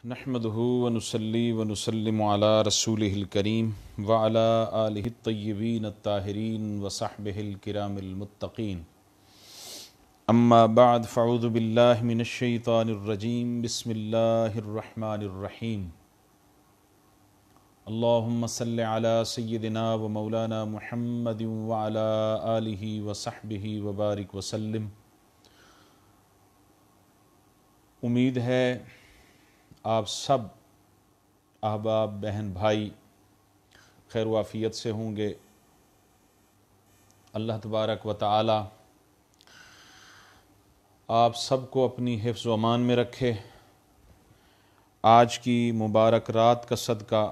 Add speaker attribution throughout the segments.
Speaker 1: نحمده ونصلي ونسلم على رسوله الكريم وعلى آله الطيبين الطاهرين وصحبه الكرام المتقين. أما بعد فأعوذ بالله من الشيطان الرجيم. بسم الله الرحمن الرحيم. اللهم صل على سيدنا ومولانا محمد وعلى آله وصحبه وبارك وسلم. امید ہے آپ سب احباب بہن بھائی خیر و عافیت سے ہوں گے. اللہ تبارک و تعالی آپ سب کو اپنی حفظ و امان میں رکھے. آج کی مبارک رات کا صدقہ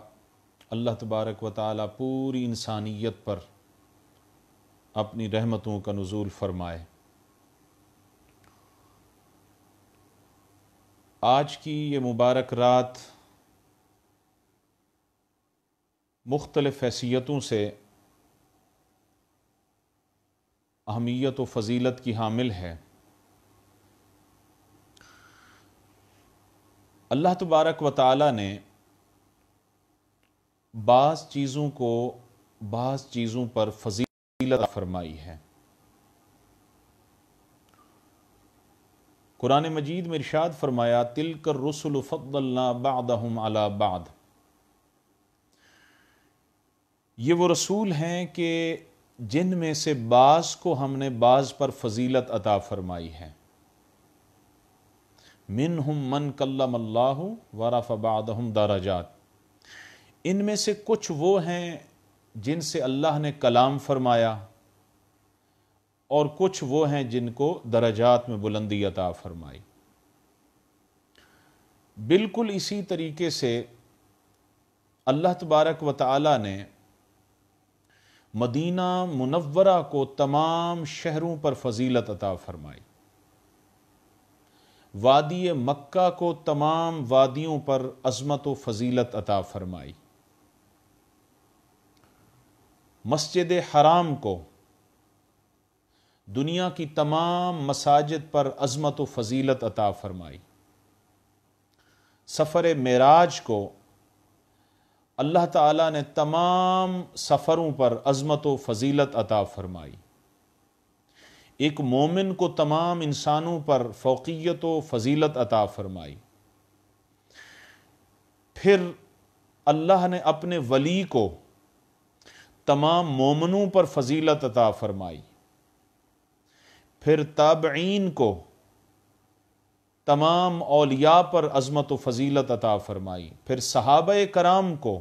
Speaker 1: اللہ تبارک و تعالی پوری انسانیت پر اپنی رحمتوں کا نزول فرمائے. آج کی یہ مبارک رات مختلف حیثیتوں سے اہمیت و فضیلت کی حامل ہے. اللہ تبارک و تعالی نے بعض چیزوں کو بعض چیزوں پر فضیلت فرمائی ہے. قرآن مجید میں ارشاد فرمایا تلک الرسل فضلنا بعضهم علی بعض. یہ وہ رسول ہیں کہ جن میں سے بعض کو ہم نے بعض پر فضیلت عطا فرمائی ہے. منہم من کلم اللہ ورفع بعضهم درجات. ان میں سے کچھ وہ ہیں جن سے اللہ نے کلام فرمایا اور کچھ وہ ہیں جن کو درجات میں بلندی عطا فرمائی. بالکل اسی طریقے سے اللہ تبارک و تعالی نے مدینہ منورہ کو تمام شہروں پر فضیلت عطا فرمائی. وادی مکہ کو تمام وادیوں پر عظمت و فضیلت عطا فرمائی. مسجد حرام کو دنیا کی تمام مساجد پر عظمت و فضیلت عطا فرمائی. سفر معراج کو اللہ تعالیٰ نے تمام سفروں پر عظمت و فضیلت عطا فرمائی. ایک مومن کو تمام انسانوں پر فوقیت و فضیلت عطا فرمائی. پھر اللہ نے اپنے ولی کو تمام مومنوں پر فضیلت عطا فرمائی. پھر تابعین کو تمام اولیاء پر عظمت و فضیلت عطا فرمائی. پھر صحابہ کرام کو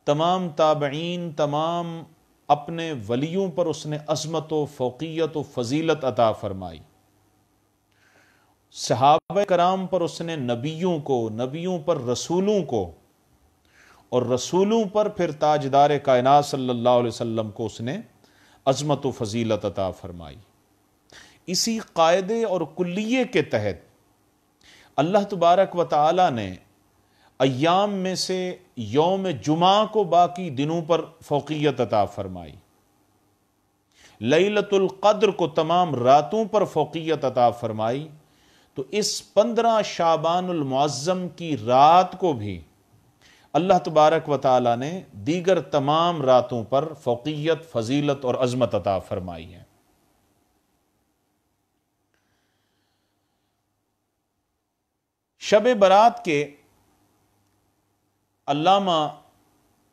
Speaker 1: تمام تابعین تمام اپنے ولیوں پر اس نے عظمت و فوقیت و فضیلت عطا فرمائی. صحابہ کرام پر اس نے نبیوں کو، نبیوں پر رسولوں کو، اور رسولوں پر پھر تاجدار کائنات صلی اللہ علیہ وسلم کو اس نے عظمت و فضیلت عطا فرمائی. اسی قاعدے اور کلیے کے تحت اللہ تبارک و تعالی نے ایام میں سے یوم جمعہ کو باقی دنوں پر فوقیت عطا فرمائی. لیلۃ القدر کو تمام راتوں پر فوقیت عطا فرمائی. تو اس 15 شعبان المعظم کی رات کو بھی اللہ تبارک و تعالی نے دیگر تمام راتوں پر فوقیت، فضیلت اور عظمت عطا فرمائی ہے. شب برات کے علامہ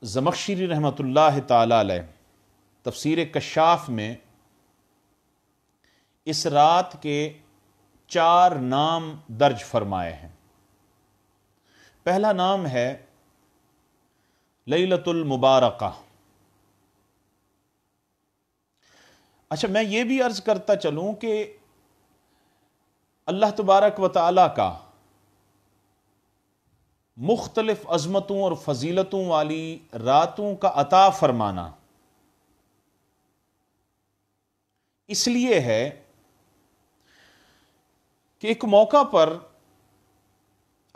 Speaker 1: زمخشری رحمۃ اللہ تعالی علیہ تفسیر کشاف میں اس رات کے 4 نام درج فرمائے ہیں. پہلا نام ہے لیلۃ المبارکہ. اچھا، میں یہ بھی عرض کرتا چلوں کہ اللہ تبارک و تعالی کا مختلف عظمتوں اور فضیلتوں والی راتوں کا عطا فرمانا اس لیے ہے کہ ایک موقع پر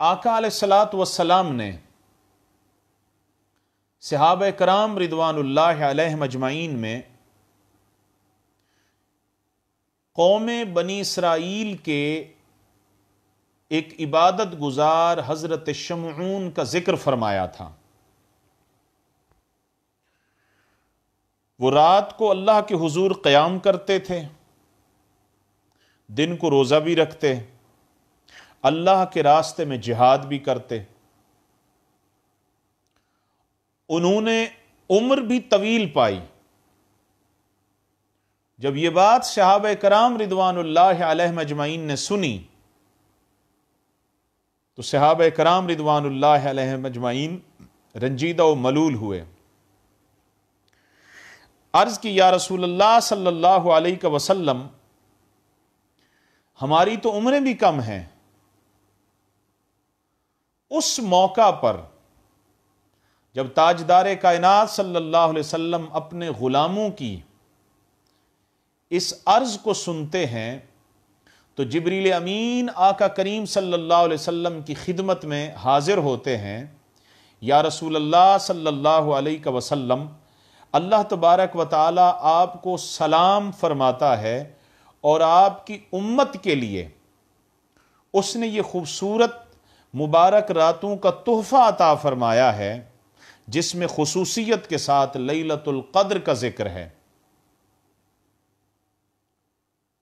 Speaker 1: آقا علیہ الصلاۃ والسلام نے صحابہ کرام رضوان اللہ علیہم اجمعین میں قوم بنی اسرائیل کے ایک عبادت گزار حضرت شمعون کا ذکر فرمایا تھا. وہ رات کو اللہ کے حضور قیام کرتے تھے، دن کو روزہ بھی رکھتے، اللہ کے راستے میں جہاد بھی کرتے. انہوں نے عمر بھی طویل پائی. جب یہ بات صحابہ کرام رضوان اللہ علیہم اجمعین نے سنی تو صحابہ کرام رضوان اللہ علیہم اجمعین رنجیدہ و ملول ہوئے. عرض کی یا رسول اللہ صلی اللہ علیہ وسلم، ہماری تو عمریں بھی کم ہیں. اس موقع پر جب تاجدار کائنات صلی اللہ علیہ وسلم اپنے غلاموں کی اس عرض کو سنتے ہیں تو جبریل امین آقا کریم صلی اللہ علیہ وسلم کی خدمت میں حاضر ہوتے ہیں. یا رسول اللہ صلی اللہ علیہ وسلم، اللہ تبارک و تعالی آپ کو سلام فرماتا ہے اور آپ کی امت کے لیے اس نے یہ خوبصورت مبارک راتوں کا تحفہ عطا فرمایا ہے جس میں خصوصیت کے ساتھ لیلۃ القدر کا ذکر ہے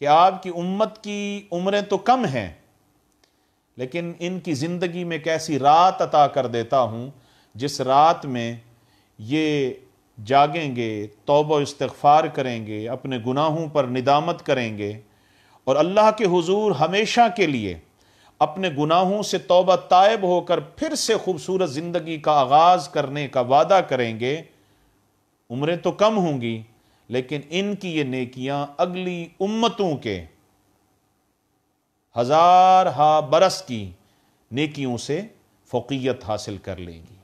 Speaker 1: کہ آپ کی امت کی عمریں تو کم ہیں لیکن ان کی زندگی میں ایک ایسی رات عطا کر دیتا ہوں جس رات میں یہ جاگیں گے، توبہ و استغفار کریں گے، اپنے گناہوں پر ندامت کریں گے اور اللہ کے حضور ہمیشہ کے لیے اپنے گناہوں سے توبہ تائب ہو کر پھر سے خوبصورت زندگی کا آغاز کرنے کا وعدہ کریں گے. عمریں تو کم ہوں گی لیکن ان کی یہ نیکیاں اگلی امتوں کے ہزارہا برس کی نیکیوں سے فوقیت حاصل کر لیں گی.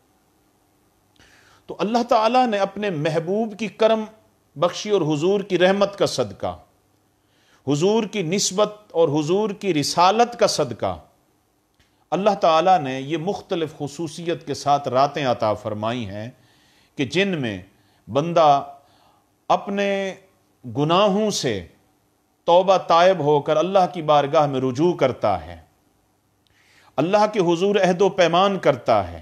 Speaker 1: تو اللہ تعالیٰ نے اپنے محبوب کی کرم بخشی اور حضور کی رحمت کا صدقہ، حضور کی نسبت اور حضور کی رسالت کا صدقہ اللہ تعالیٰ نے یہ مختلف خصوصیت کے ساتھ راتیں عطا فرمائی ہیں کہ جن میں بندہ اپنے گناہوں سے توبہ تائب ہو کر اللہ کی بارگاہ میں رجوع کرتا ہے، اللہ کے حضور عہد و پیمان کرتا ہے.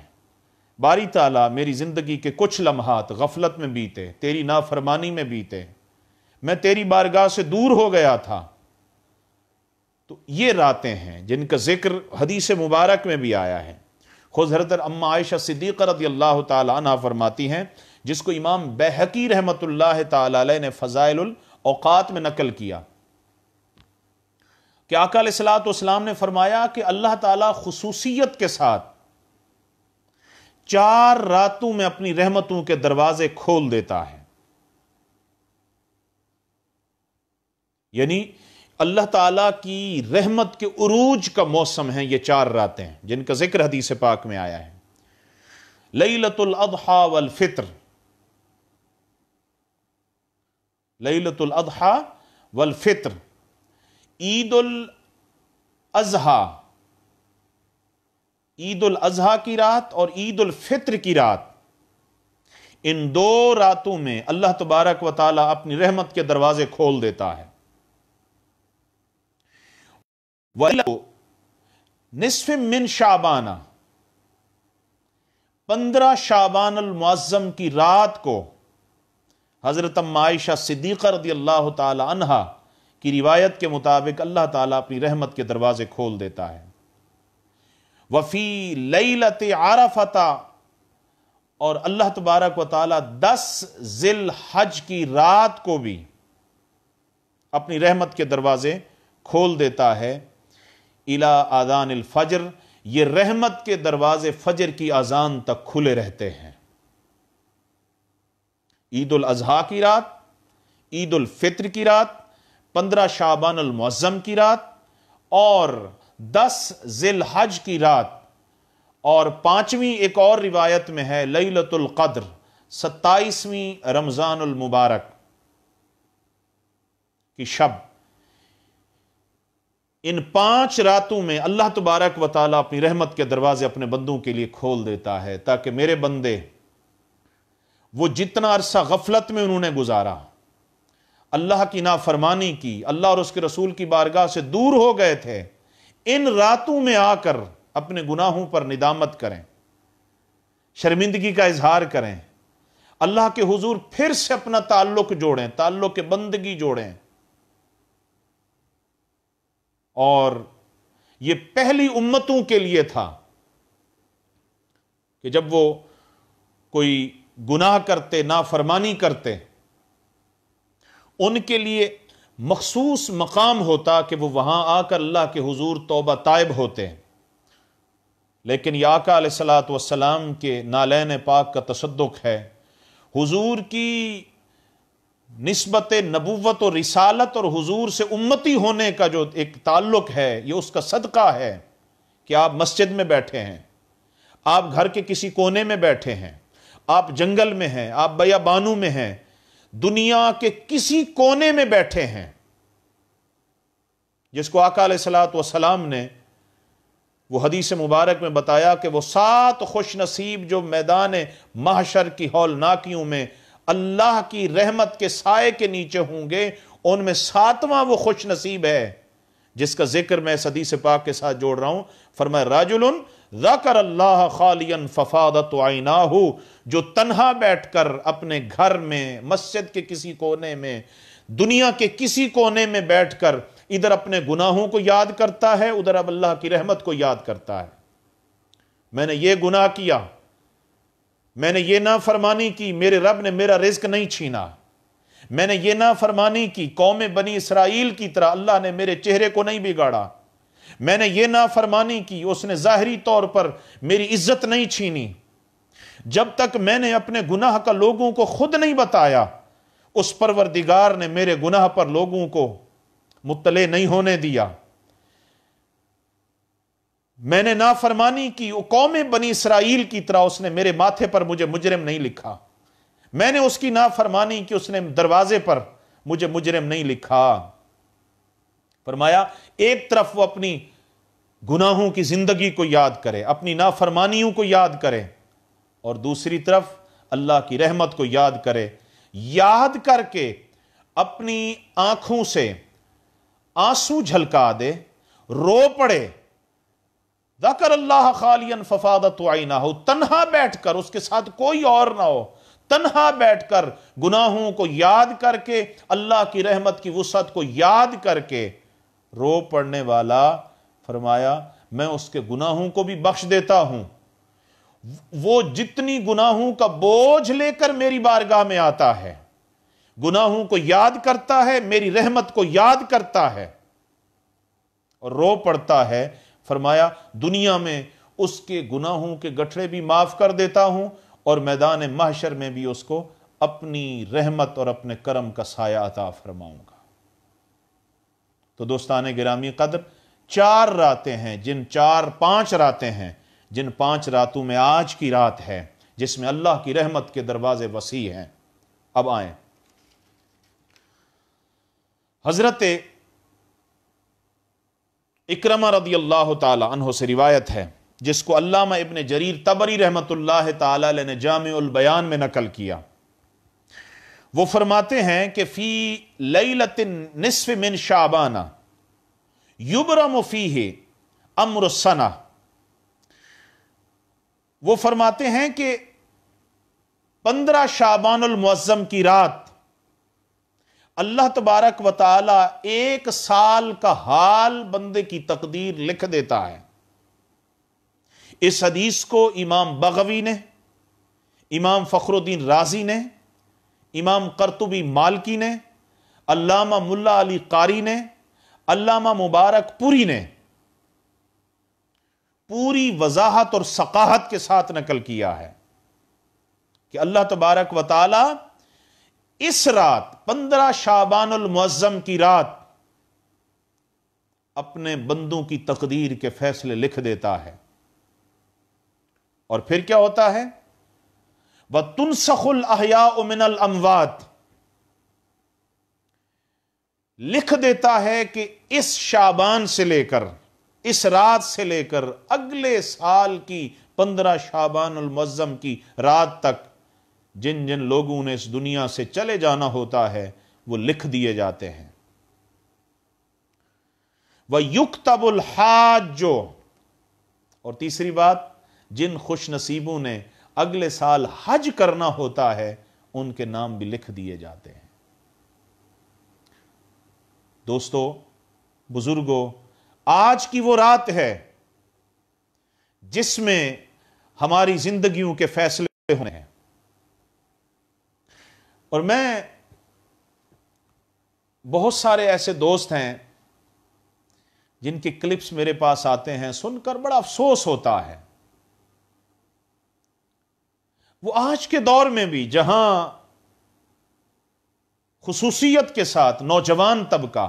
Speaker 1: باری تعالیٰ میری زندگی کے کچھ لمحات غفلت میں بیتے، تیری نافرمانی میں بیتے، میں تیری بارگاہ سے دور ہو گیا تھا. تو یہ راتیں ہیں جن کا ذکر حدیث مبارک میں بھی آیا ہے. خود حضرت ام عائشہ صدیقہ رضی اللہ تعالی عنہ فرماتی ہیں، جس کو امام بیہقی رحمۃ اللہ تعالی علیہ نے فضائل الاوقات میں نقل کیا کہ آقا علیہ الصلوۃ والسلام نے فرمایا کہ اللہ تعالیٰ خصوصیت کے ساتھ 4 راتوں میں اپنی رحمتوں کے دروازے کھول دیتا ہے. یعنی اللہ تعالیٰ کی رحمت کے عروج کا موسم ہے یہ 4 راتیں جن کا ذکر حدیث پاک میں آیا ہے. لیلۃ الاضحیٰ والفطر، لیلۃ الاضحیٰ والفطر، عید الاضحیٰ، عید الاضحیٰ کی رات اور عید الفطر کی رات، ان 2 راتوں میں اللہ تبارک و تعالیٰ اپنی رحمت کے دروازے کھول دیتا ہے. نصف من شعبان، 15 شعبان المعظم کی رات کو حضرت ام عائشہ صدیقہ رضی اللہ تعالی عنہا کی روایت کے مطابق اللہ تعالیٰ اپنی رحمت کے دروازے کھول دیتا ہے. وفی لیلۃ عرفۃ، اور اللہ تبارک و تعالیٰ 10 ذی الحج کی رات کو بھی اپنی رحمت کے دروازے کھول دیتا ہے. الی اذان الفجر، یہ رحمت کے دروازے فجر کی اذان تک کھلے رہتے ہیں. عید الاضحیٰ کی رات، عید الفطر کی رات، 15 شعبان المعظم کی رات اور 10 ذی الحج کی رات، اور 5ویں ایک اور روایت میں ہے لیلۃ القدر، 27ویں رمضان المبارک کی شب. ان 5 راتوں میں اللہ تبارک و تعالیٰ اپنی رحمت کے دروازے اپنے بندوں کے لیے کھول دیتا ہے تاکہ میرے بندے وہ جتنا عرصہ غفلت میں انہوں نے گزارا، اللہ کی نافرمانی کی، اللہ اور اس کے رسول کی بارگاہ سے دور ہو گئے تھے، ان راتوں میں آ کر اپنے گناہوں پر ندامت کریں، شرمندگی کا اظہار کریں، اللہ کے حضور پھر سے اپنا تعلق جوڑیں، تعلق بندگی جوڑیں. اور یہ پہلی امتوں کے لیے تھا کہ جب وہ کوئی گناہ کرتے، نافرمانی کرتے، ان کے لیے مخصوص مقام ہوتا کہ وہ وہاں آ کر اللہ کے حضور توبہ طائب ہوتے. لیکن یہ آقا علیہ الصلوۃ والسلام کے نالین پاک کا تصدق ہے، حضور کی نسبت نبوت و رسالت اور حضور سے امتی ہونے کا جو ایک تعلق ہے، یہ اس کا صدقہ ہے کہ آپ مسجد میں بیٹھے ہیں، آپ گھر کے کسی کونے میں بیٹھے ہیں، آپ جنگل میں ہیں، آپ بیابانوں میں ہیں، دنیا کے کسی کونے میں بیٹھے ہیں. جس کو آقا علیہ الصلوۃ والسلام نے وہ حدیث مبارک میں بتایا کہ وہ 7 خوش نصیب جو میدان محشر کی ہولناکیوں میں اللہ کی رحمت کے سائے کے نیچے ہوں گے، ان میں 7واں وہ خوش نصیب ہے جس کا ذکر میں اس حدیث پاک کے ساتھ جوڑ رہا ہوں. فرمایا رجل ذکر اللہ خالیا ففاضت عیناہ، جو تنہا بیٹھ کر اپنے گھر میں، مسجد کے کسی کونے میں، دنیا کے کسی کونے میں بیٹھ کر ادھر اپنے گناہوں کو یاد کرتا ہے، ادھر اب اللہ کی رحمت کو یاد کرتا ہے. میں نے یہ گناہ کیا، میں نے یہ نافرمانی کی، میرے رب نے میرا رزق نہیں چھینا، میں نے یہ نافرمانی کی، قوم بنی اسرائیل کی طرح اللہ نے میرے چہرے کو نہیں بگاڑا، میں نے یہ نافرمانی کی، اس نے ظاہری طور پر میری عزت نہیں چھینی. جب تک میں نے اپنے گناہ کا لوگوں کو خود نہیں بتایا، اس پروردگار نے میرے گناہ پر لوگوں کو مطلع نہیں ہونے دیا. میں نے نافرمانی کی، قوم بنی اسرائیل کی طرح اس نے میرے ماتھے پر مجھے مجرم نہیں لکھا. میں نے اس کی نافرمانی کی، اس نے دروازے پر مجھے مجرم نہیں لکھا. فرمایا ایک طرف وہ اپنی گناہوں کی زندگی کو یاد کرے، اپنی نافرمانیوں کو یاد کرے، اور دوسری طرف اللہ کی رحمت کو یاد کرے. یاد کر کے اپنی آنکھوں سے آنسو جھلکا دے، رو پڑے. ذکر اللہ خالیا ففاضت عیناہ، تنہا بیٹھ کر، اس کے ساتھ کوئی اور نہ ہو، تنہا بیٹھ کر گناہوں کو یاد کر کے، اللہ کی رحمت کی وسعت کو یاد کر کے رو پڑنے والا، فرمایا میں اس کے گناہوں کو بھی بخش دیتا ہوں. وہ جتنی گناہوں کا بوجھ لے کر میری بارگاہ میں آتا ہے، گناہوں کو یاد کرتا ہے، میری رحمت کو یاد کرتا ہے اور رو پڑتا ہے، فرمایا دنیا میں اس کے گناہوں کے گٹھڑے بھی معاف کر دیتا ہوں، اور میدان محشر میں بھی اس کو اپنی رحمت اور اپنے کرم کا سایہ عطا فرماؤں گا. تو دوستان گرامی قدر، 4 راتیں ہیں، 5 راتیں ہیں، جن 5 راتوں میں آج کی رات ہے جس میں اللہ کی رحمت کے دروازے وسیع ہیں. اب آئیں، حضرت اکرمہ رضی اللہ تعالی عنہ سے روایت ہے، جس کو علامہ ابن جریر طبری رحمت اللہ تعالی علیہ نے جامع البیان میں نقل کیا. وہ فرماتے ہیں کہ فی لیلۃ نصف من شعبان یبرم فیہ امر السنہ. وہ فرماتے ہیں کہ 15 شعبان المعظم کی رات اللہ تبارک و تعالی 1 سال کا حال بندے کی تقدیر لکھ دیتا ہے. اس حدیث کو امام بغوی نے، امام فخر الدین رازی نے، امام قرطبی مالکی نے، علامہ ملا علی قاری نے، علامہ مبارک پوری نے پوری وضاحت اور ثقاہت کے ساتھ نقل کیا ہے کہ اللہ تبارک و تعالی اس رات 15 شعبان المعظم کی رات اپنے بندوں کی تقدیر کے فیصلے لکھ دیتا ہے. اور پھر کیا ہوتا ہے؟ وَتُنْسَخُ الْأَحْيَاءُ مِنَ الْأَمْوَاتِ، لکھ دیتا ہے کہ اس شعبان سے لے کر، اس رات سے لے کر اگلے سال کی 15 شعبان المعظم کی رات تک جن جن لوگوں نے اس دنیا سے چلے جانا ہوتا ہے وہ لکھ دیے جاتے ہیں. وَيُكْتَبُ الْحَاجُّ، اور تیسری بات، جن خوش نصیبوں نے اگلے سال حج کرنا ہوتا ہے ان کے نام بھی لکھ دیے جاتے ہیں۔ دوستو، بزرگوں، آج کی وہ رات ہے جس میں ہماری زندگیوں کے فیصلے ہونے ہیں، اور میں بہت سارے ایسے دوست ہیں جن کے کلپس میرے پاس آتے ہیں، سن کر بڑا افسوس ہوتا ہے۔ وہ آج کے دور میں بھی جہاں خصوصیت کے ساتھ نوجوان طبقہ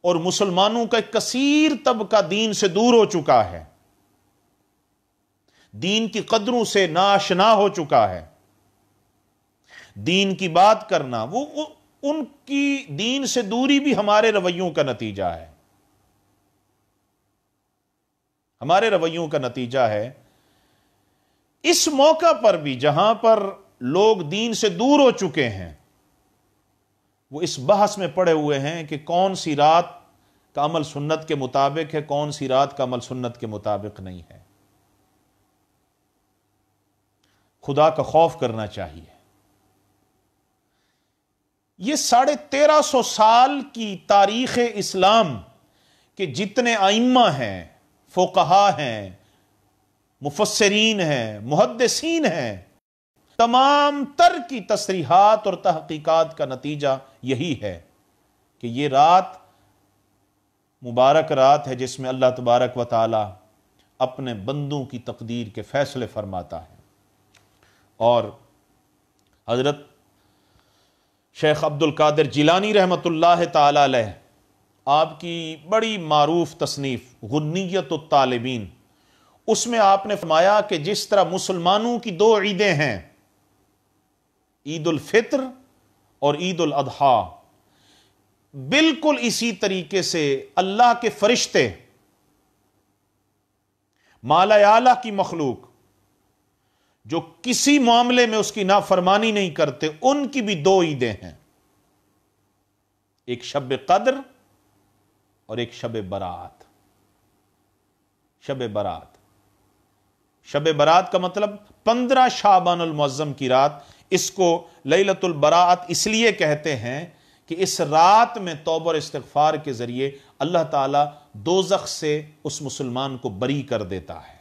Speaker 1: اور مسلمانوں کا ایک کثیر طبقہ دین سے دور ہو چکا ہے، دین کی قدروں سے ناآشنا ہو چکا ہے، دین کی بات کرنا، وہ ان کی دین سے دوری بھی ہمارے رویوں کا نتیجہ ہے، ہمارے رویوں کا نتیجہ ہے۔ اس موقع پر بھی جہاں پر لوگ دین سے دور ہو چکے ہیں، وہ اس بحث میں پڑے ہوئے ہیں کہ کون سی رات کا عمل سنت کے مطابق ہے، کون سی رات کا عمل سنت کے مطابق نہیں ہے۔ خدا کا خوف کرنا چاہیے۔ یہ 1350 سال کی تاریخ اسلام کے جتنے ائمہ ہیں، فقہا ہیں، مفسرین ہیں، محدثین ہیں، تمام تر کی تصریحات اور تحقیقات کا نتیجہ یہی ہے کہ یہ رات مبارک رات ہے جس میں اللہ تبارک و تعالی اپنے بندوں کی تقدیر کے فیصلے فرماتا ہے۔ اور حضرت شیخ عبد القادر جیلانی رحمۃ اللہ تعالی علیہ، آپ کی بڑی معروف تصنیف غنیت الطالبین، اس میں آپ نے فرمایا کہ جس طرح مسلمانوں کی 2 عیدیں ہیں، عید الفطر اور عید الاضحیٰ، بالکل اسی طریقے سے اللہ کے فرشتے، مالا اعلیٰ کی مخلوق جو کسی معاملے میں اس کی نافرمانی نہیں کرتے، ان کی بھی 2 عیدیں ہیں، ایک شب قدر اور ایک شب برات۔ شب برات، شب برات کا مطلب 15 شعبان المعظم کی رات، اس کو لیلۃ البراءت اس لیے کہتے ہیں کہ اس رات میں توبہ اور استغفار کے ذریعے اللہ تعالیٰ دوزخ سے اس مسلمان کو بری کر دیتا ہے۔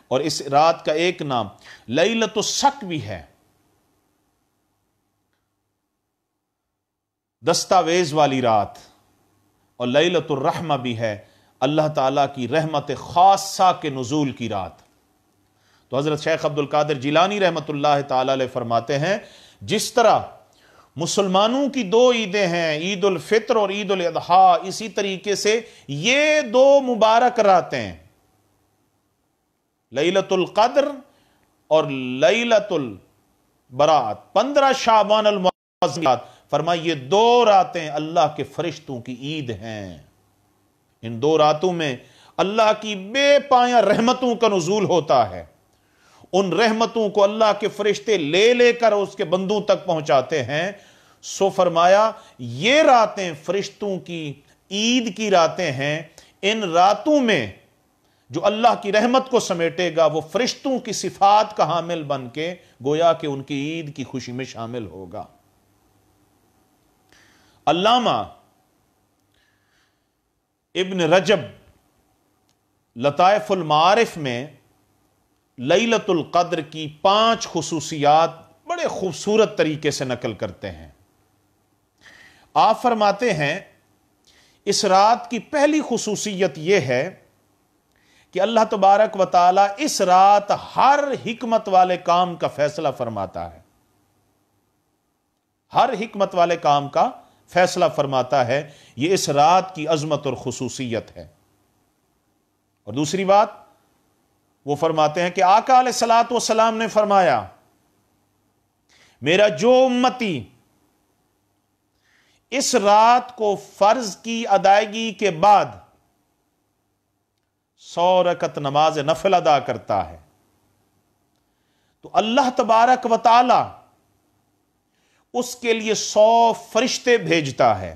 Speaker 1: اور اس رات کا ایک نام لیلۃ الشک بھی ہے، دستاویز والی رات، اور لیلۃ الرحمہ بھی ہے، اللہ تعالیٰ کی رحمت خاصہ کے نزول کی رات۔ تو حضرت شیخ عبد القادر جیلانی رحمۃ اللہ تعالی علیہ فرماتے ہیں، جس طرح مسلمانوں کی 2 عیدیں ہیں، عید الفطر اور عید الاضحیٰ، اسی طریقے سے یہ 2 مبارک راتیں، لیلۃ القدر اور لیلۃ البراءت، 15 شعبان المعظم، فرمایا یہ 2 راتیں اللہ کے فرشتوں کی عید ہیں۔ ان 2 راتوں میں اللہ کی بے پایاں رحمتوں کا نزول ہوتا ہے، ان رحمتوں کو اللہ کے فرشتے لے لے کر اس کے بندوں تک پہنچاتے ہیں۔ سو فرمایا یہ راتیں فرشتوں کی عید کی راتیں ہیں، ان راتوں میں جو اللہ کی رحمت کو سمیٹے گا وہ فرشتوں کی صفات کا حامل بن کے گویا کہ ان کی عید کی خوشی میں شامل ہوگا۔ علامہ ابن رجب لطائف المعارف میں لیلۃ القدر کی 5 خصوصیات بڑے خوبصورت طریقے سے نقل کرتے ہیں۔ آپ فرماتے ہیں اس رات کی پہلی خصوصیت یہ ہے کہ اللہ تبارک و تعالی اس رات ہر حکمت والے کام کا فیصلہ فرماتا ہے، ہر حکمت والے کام کا فیصلہ فرماتا ہے۔ یہ اس رات کی عظمت اور خصوصیت ہے۔ اور دوسری بات وہ فرماتے ہیں کہ آقا علیہ الصلوۃ والسلام نے فرمایا، میرا جو امتی اس رات کو فرض کی ادائیگی کے بعد 100 رکعت نماز نفل ادا کرتا ہے تو اللہ تبارک و تعالی اس کے لیے 100 فرشتے بھیجتا ہے،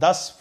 Speaker 1: 10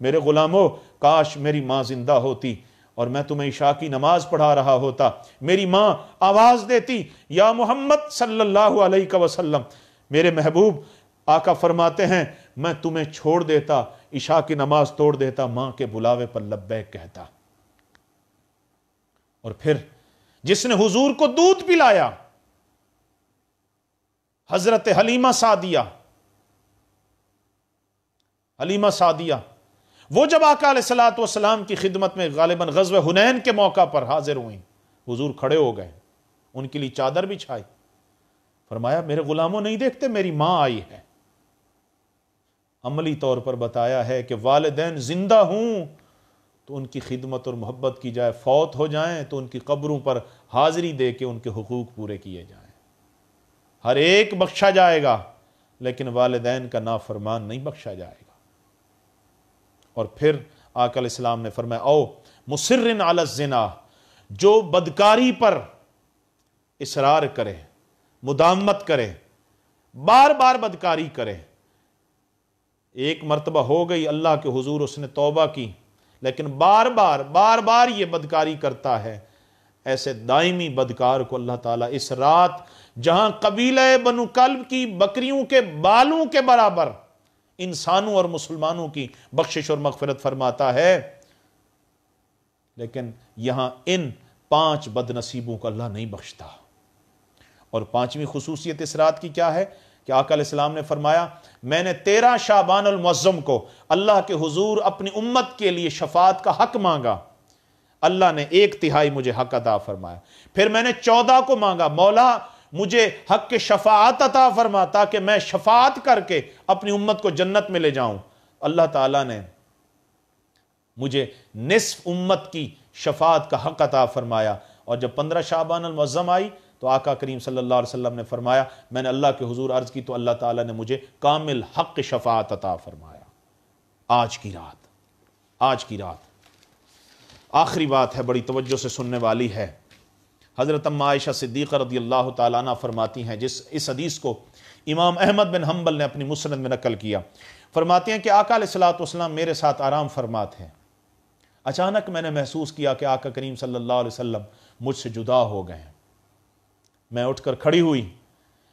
Speaker 1: میرے غلاموں کاش میری ماں زندہ ہوتی اور میں تمہیں عشاء کی نماز پڑھا رہا ہوتا، میری ماں آواز دیتی یا محمد صلی اللہ علیہ وسلم، میرے محبوب آقا فرماتے ہیں میں تمہیں چھوڑ دیتا، عشاء کی نماز توڑ دیتا، ماں کے بلاوے پر لبیک کہتا۔ اور پھر جس نے حضور کو دودھ پلایا، حضرت حلیمہ سعدیہ، وہ جب آقا علیہ الصلوۃ والسلام کی خدمت میں غالباً غزوہ حنین کے موقع پر حاضر ہوئیں، حضور کھڑے ہو گئے، ان کے لیے چادر بچھائی، فرمایا میرے غلاموں نہیں دیکھتے میری ماں آئی ہے۔ عملی طور پر بتایا ہے کہ والدین زندہ ہوں تو ان کی خدمت اور محبت کی جائے، فوت ہو جائیں تو ان کی قبروں پر حاضری دے کے ان کے حقوق پورے کیے جائیں۔ ہر ایک بخشا جائے گا لیکن والدین کا نافرمان نہیں بخشا جائے گا۔ اور پھر آقا علیہ السلام نے فرمایا او مصرن علی الزنا، جو بدکاری پر اصرار کرے، مداومت کرے، بار بار بدکاری کرے، ایک مرتبہ ہو گئی اللہ کے حضور اس نے توبہ کی لیکن بار بار یہ بدکاری کرتا ہے، ایسے دائمی بدکار کو اللہ تعالیٰ اس رات جہاں قبیلہ بنو کلب کی بکریوں کے بالوں کے برابر انسانوں اور مسلمانوں کی بخشش اور مغفرت فرماتا ہے، لیکن یہاں ان 5 بد نصیبوں کو اللہ نہیں بخشتا۔ اور 5ویں خصوصیت اس رات کی کیا ہے کہ آقا علیہ السلام نے فرمایا میں نے 13 شعبان المعظم کو اللہ کے حضور اپنی امت کے لیے شفاعت کا حق مانگا، اللہ نے 1/3 مجھے حق عطا فرمایا۔ پھر میں نے 14 کو مانگا، مولا مجھے حق کے شفاعت عطا فرما تاکہ میں شفاعت کر کے اپنی امت کو جنت میں لے جاؤں، اللہ تعالیٰ نے مجھے نصف امت کی شفاعت کا حق عطا فرمایا۔ اور جب 15 شعبان المعظم آئی تو آقا کریم صلی اللہ علیہ وسلم نے فرمایا میں نے اللہ کے حضور عرض کی تو اللہ تعالیٰ نے مجھے کامل حق شفاعت عطا فرمایا۔ آج کی رات آخری بات ہے، بڑی توجہ سے سننے والی ہے۔ حضرت ام عائشہ صدیقہ رضی اللہ تعالیٰ عنہ فرماتی ہیں، اس حدیث کو امام احمد بن حنبل نے اپنی مسند میں نقل کیا، فرماتی ہیں کہ آقا علیہ الصلوۃ والسلام میرے ساتھ آرام فرماتے ہیں، اچانک میں نے محسوس کیا کہ آقا کریم صلی اللہ علیہ وسلم مجھ سے جدا ہو گئے ہیں۔ میں اٹھ کر کھڑی ہوئی،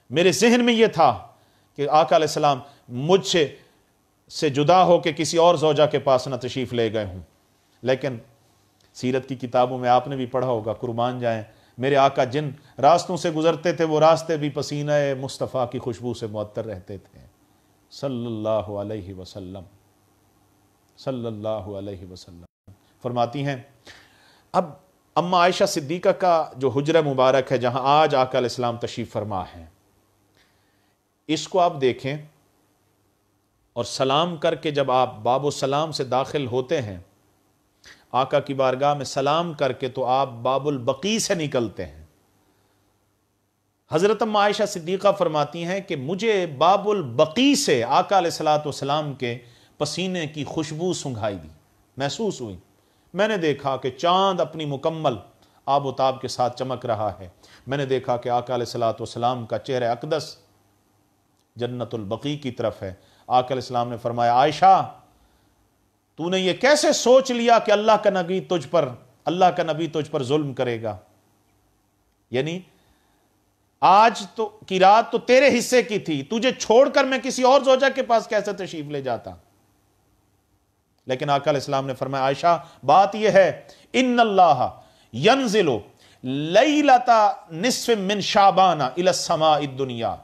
Speaker 1: میرے ذہن میں یہ تھا کہ آقا علیہ السلام مجھ سے جدا ہو کے کسی اور زوجہ کے پاس نہ تشریف لے گئے ہوں، لیکن سیرت کی کتابوں میں آپ نے بھی پڑھا ہوگا، قربان جائیں میرے آقا جن راستوں سے گزرتے تھے وہ راستے بھی پسینہ مصطفیٰ کی خوشبو سے معطر رہتے تھے، صلی اللہ علیہ وسلم۔ فرماتی ہیں اب اما عائشہ صدیقہ کا جو حجرہ مبارک ہے جہاں آج آقا علیہ السلام تشریف فرما ہے، اس کو آپ دیکھیں اور سلام کر کے جب آپ باب السلام سے داخل ہوتے ہیں آقا کی بارگاہ میں سلام کر کے تو آپ باب البقیع سے نکلتے ہیں۔ حضرت ام عائشہ صدیقہ فرماتی ہیں کہ مجھے باب البقیع سے آقا علیہ الصلوۃ والسلام کے پسینے کی خوشبو سنگھائی دی، محسوس ہوئی۔ میں نے دیکھا کہ چاند اپنی مکمل آب و تاب کے ساتھ چمک رہا ہے، میں نے دیکھا کہ آقا علیہ الصلوۃ والسلام کا چہرہ اقدس جنت البقیع کی طرف ہے۔ آقا علیہ السلام نے فرمایا عائشہ تو نے یہ کیسے سوچ لیا کہ اللہ کا نبی تجھ پر ظلم کرے گا؟ یعنی آج کی رات تو تیرے حصے کی تھی، تجھے چھوڑ کر میں کسی اور زوجہ کے پاس کیسے تشریف لے جاتا؟ لیکن آقا علیہ السلام نے فرمایا عائشہ بات یہ ہے ان اللہ ینزل لیلۃ نصف من شعبان الی السماء الدنیا،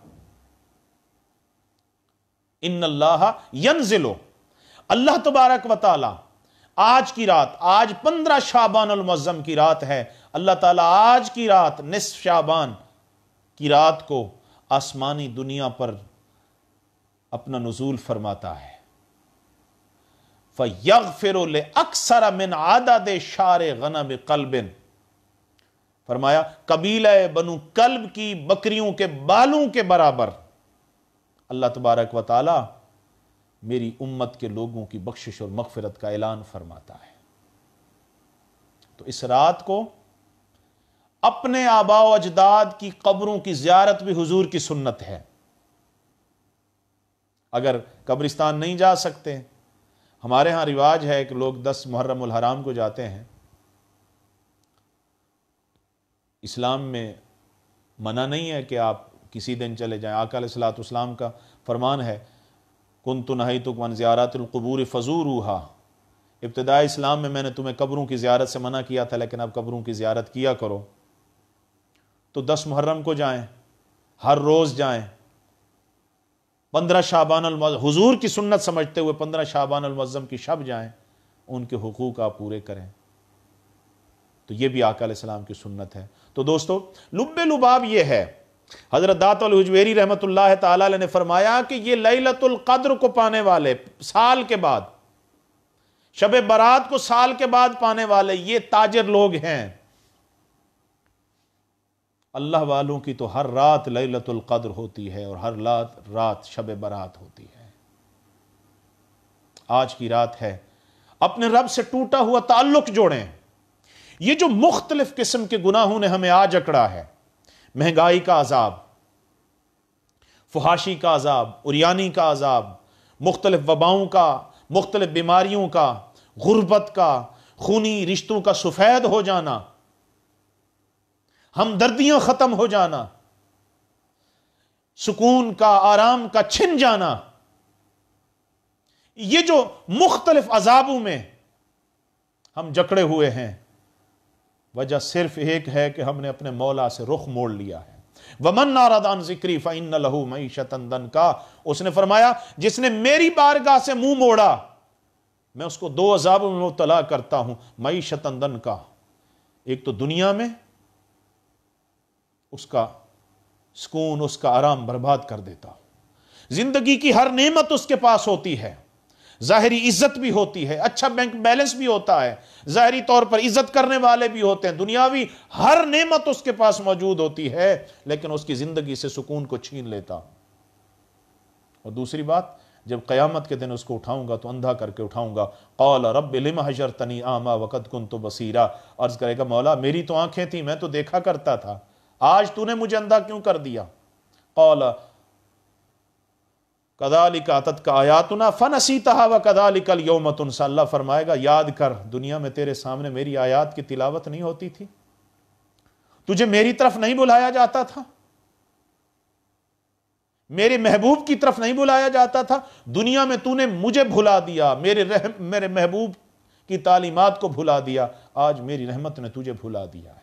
Speaker 1: ان اللہ ینزل، اللہ تبارک و تعالی آج کی رات، آج 15 شعبان المعظم کی رات ہے، اللہ تعالیٰ آج کی رات نصف شعبان کی رات کو آسمانی دنیا پر اپنا نزول فرماتا ہے۔ فَيَغْفِرُ لِأَكْثَرَ مِنْ عَدَدِ شَعْرِ غَنَمِ قَلْبٍ، فرمایا قبیلہ بنو کلب کی بکریوں کے بالوں کے برابر اللہ تبارک و تعالی میری امت کے لوگوں کی بخشش اور مغفرت کا اعلان فرماتا ہے۔ تو اس رات کو اپنے آباء و اجداد کی قبروں کی زیارت بھی حضور کی سنت ہے۔ اگر قبرستان نہیں جا سکتے، ہمارے ہاں رواج ہے کہ لوگ 10 محرم الحرام کو جاتے ہیں. اسلام میں منع نہیں ہے کہ آپ کسی دن چلے جائیں. آقا علیہ الصلوۃ والسلام کا فرمان ہے کنت نہیتکم عن زیارات القبور فزوروہا. ابتدائی اسلام میں نے تمہیں قبروں کی زیارت سے منع کیا تھا، لیکن اب قبروں کی زیارت کیا کرو. تو 10 محرم کو جائیں، ہر روز جائیں. 15 شعبان المعظم حضور کی سنت سمجھتے ہوئے 15 شعبان المعظم کی شب جائیں، ان کے حقوق آپ پورے کریں. تو یہ بھی آقا علیہ السلام کی سنت ہے. تو دوستو، لب لباب یہ ہے. حضرت دات الحجویری رحمۃ اللہ تعالی علیہ نے فرمایا کہ یہ لیلۃ القدر کو پانے والے، سال کے بعد شب برات کو سال کے بعد پانے والے، یہ تاجر لوگ ہیں. اللہ والوں کی تو ہر رات لیلۃ القدر ہوتی ہے اور ہر رات شب برات ہوتی ہے. آج کی رات ہے، اپنے رب سے ٹوٹا ہوا تعلق جوڑیں. یہ جو مختلف قسم کے گناہوں نے ہمیں آج اکڑا ہے، مہنگائی کا عذاب، فحاشی کا عذاب، عریانی کا عذاب، مختلف وباؤں کا، مختلف بیماریوں کا، غربت کا، خونی رشتوں کا سفید ہو جانا، ہمدردیاں ختم ہو جانا، سکون کا، آرام کا چھن جانا، یہ جو مختلف عذابوں میں ہم جکڑے ہوئے ہیں، وجہ صرف ایک ہے کہ ہم نے اپنے مولا سے رخ موڑ لیا ہے. وَمَنْ أَعْرَضَ عَنْ ذِكْرِي فَإِنَّ لَهُ مَعِيشَةً ضَنْكًا. اس نے فرمایا جس نے میری بارگاہ سے منہ موڑا، میں اس کو 2 عذابوں میں مبتلا کرتا ہوں. مَعِيشَةً ضَنْكًا، ایک تو دنیا میں اس کا سکون، اس کا آرام برباد کر دیتا ہوں. زندگی کی ہر نعمت اس کے پاس ہوتی ہے، ظاہری عزت بھی ہوتی ہے، اچھا بینک بیلنس بھی ہوتا ہے، ظاہری طور پر عزت کرنے والے بھی ہوتے ہیں، دنیاوی ہر نعمت اس کے پاس موجود ہوتی ہے، لیکن اس کی زندگی سے سکون کو چھین لیتا. اور دوسری بات، جب قیامت کے دن اس کو اٹھاؤں گا تو اندھا کر کے اٹھاؤں گا. قال رب لم حشرتنی اعمی وقد كنت بصیرا. عرض کرے گا مولا میری تو آنکھیں تھیں، میں تو دیکھا کرتا تھا، آج تو نے مجھے اندھا کیوں کر دیا؟ قال کذالک اتتک آیاتنا فنسیتها وکذالک اليوم تنسی. اللہ فرمائے گا یاد کر، دنیا میں تیرے سامنے میری آیات کی تلاوت نہیں ہوتی تھی، تجھے میری طرف نہیں بلایا جاتا تھا، میرے محبوب کی طرف نہیں بلایا جاتا تھا. دنیا میں تو نے مجھے بھلا دیا، میرے محبوب کی تعلیمات کو بھلا دیا، آج میری رحمت نے تجھے بھلا دیا ہے.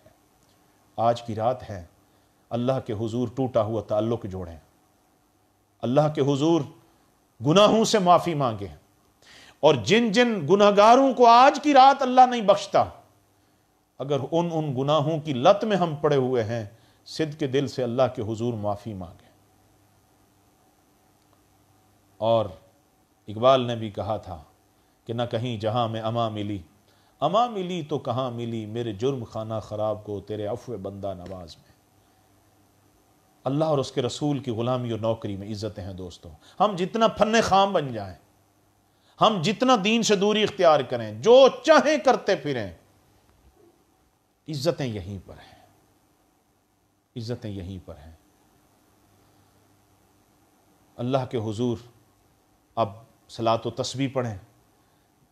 Speaker 1: آج کی رات ہے، اللہ کے حضور ٹوٹا ہوا تعلق جوڑیں، اللہ کے حضور گناہوں سے معافی مانگیں. اور جن جن گناہگاروں کو آج کی رات اللہ نہیں بخشتا، اگر ان گناہوں کی لت میں ہم پڑے ہوئے ہیں، صدق کے دل سے اللہ کے حضور معافی مانگیں. اور اقبال نے بھی کہا تھا کہ نہ کہیں جہاں میں اما ملی تو کہاں ملی، میرے جرم خانہ خراب کو تیرے عفو بندہ نواز میں. اللہ اور اس کے رسول کی غلامی اور نوکری میں عزتیں ہیں دوستوں. ہم جتنا فن خام بن جائیں، ہم جتنا دین سے دوری اختیار کریں، جو چاہیں کرتے پھریں، عزتیں یہیں پر ہیں، عزتیں یہیں پر ہیں. اللہ کے حضور اب صلاۃ و تسبیح پڑھیں،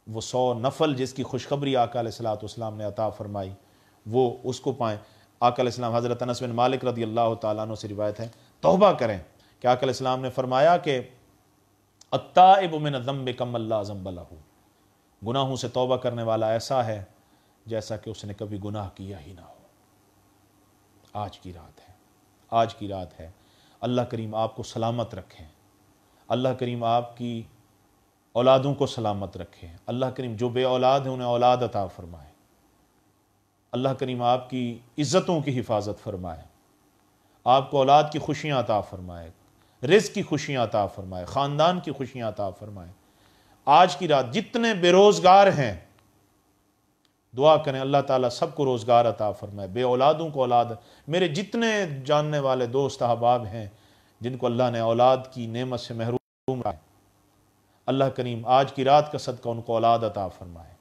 Speaker 1: وہ 100 نفل جس کی خوشخبری آقا علیہ الصلوۃ والسلام نے عطا فرمائی، وہ اس کو پائیں. آقا علیہ السلام، حضرت انس بن مالک رضی اللہ تعالیٰ عنہ سے روایت ہے، توبہ کریں کہ آقا علیہ السلام نے فرمایا کہ التائب من الذنب کمن لا ذنب لہ. گناہوں سے توبہ کرنے والا ایسا ہے جیسا کہ اس نے کبھی گناہ کیا ہی نہ ہو. آج کی رات ہے، آج کی رات ہے. اللہ کریم آپ کو سلامت رکھیں، اللہ کریم آپ کی اولادوں کو سلامت رکھیں، اللہ کریم جو بے اولاد ہیں انہیں اولاد عطا فرمائے، اللہ کریم آپ کی عزتوں کی حفاظت فرمائے، آپ کو اولاد کی خوشیاں عطا فرمائے، رزق کی خوشیاں عطا فرمائے، خاندان کی خوشیاں عطا فرمائے. آج کی رات جتنے بے روزگار ہیں، دعا کریں اللہ تعالیٰ سب کو روزگار عطا فرمائے، بے اولادوں کو اولاد. میرے جتنے جاننے والے دوست احباب ہیں جن کو اللہ نے اولاد کی نعمت سے محروم رہا ہے، اللہ کریم آج کی رات کا صدقہ ان کو اولاد عطا فرمائے.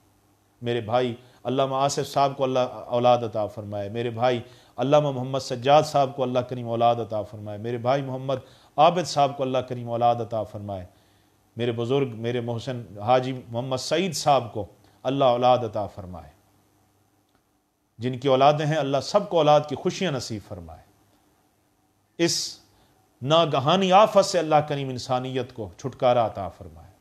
Speaker 1: میرے بھائی علامہ آصف صاحب کو اللہ اولاد عطا فرمائے، میرے بھائی علامہ محمد سجاد صاحب کو اللہ کریم اولاد عطا فرمائے، میرے بھائی محمد عابد صاحب کو اللہ کریم اولاد عطا فرمائے، میرے بزرگ میرے محسن حاجی محمد سعید صاحب کو اللہ اولاد عطا فرمائے، جن کی اولادیں ہیں اللہ سب کو اولاد کی خوشیاں نصیب فرمائے، اس ناگہانی آفت سے اللہ کریم انسانیت کو چھٹکارا عطا فرمائے۔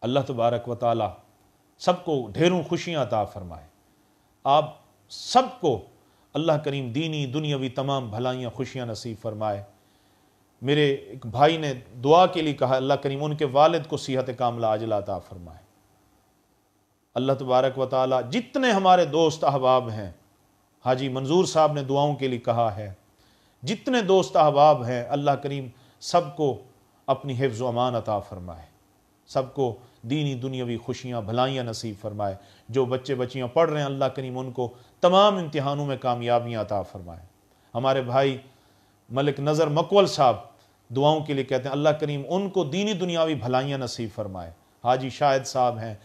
Speaker 1: اللہ تبارک و تعالی سب کو ڈھیروں خوشیاں عطا فرمائے، آپ سب کو اللہ کریم دینی دنیاوی تمام بھلائیاں خوشیاں نصیب فرمائے۔ میرے ایک بھائی نے دعا کے لیے کہا، اللہ کریم ان کے والد کو صحت کاملہ عاجلہ عطا فرمائے۔ اللہ تبارک و تعالی جتنے ہمارے دوست احباب ہیں، حاجی منظور صاحب نے دعاؤں کے لیے کہا ہے، جتنے دوست احباب ہیں اللہ کریم سب کو اپنی حفظ و امان عطا فرمائے، سب کو دینی دنیاوی خوشیاں بھلائیاں نصیب فرمائے۔ جو بچے بچیاں پڑھ رہے ہیں اللہ کریم ان کو تمام امتحانوں میں کامیابیاں عطا فرمائے۔ ہمارے بھائی ملک نظر مکول صاحب دعاؤں کے لیے کہتے ہیں، اللہ کریم ان کو دینی دنیاوی بھلائیاں نصیب فرمائے۔ حاجی شاہد صاحب ہیں،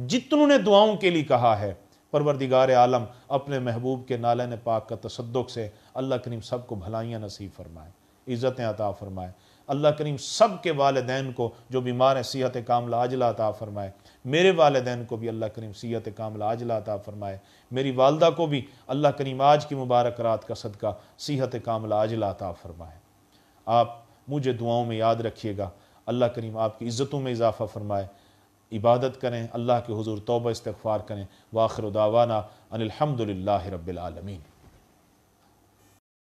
Speaker 1: جتنوں نے دعاؤں کے لیے کہا ہے، پروردگار عالم اپنے محبوب کے نالین پاک کا تصدق سے اللہ کریم سب کو بھلائیاں نصیب فرمائے، عزتیں عطا فرمائے۔ اللہ کریم سب کے والدین کو جو بیمار ہیں صحت کاملہ عاجلہ عطا فرمائے۔ میرے والدین کو بھی اللہ کریم صحت کاملہ عاجلہ عطا فرمائے۔ میری والدہ کو بھی اللہ کریم آج کی مبارک رات کا صدقہ صحت کاملہ عاجلہ عطا فرمائے۔ آپ مجھے دعاؤں میں یاد رکھیے گا، اللہ کریم آپ کی عزتوں میں اضافہ فرمائے۔ عبادت کریں، اللہ کے حضور توبہ استغفار کریں۔ وآخر دعوانا ان الحمد للہ رب العالمین۔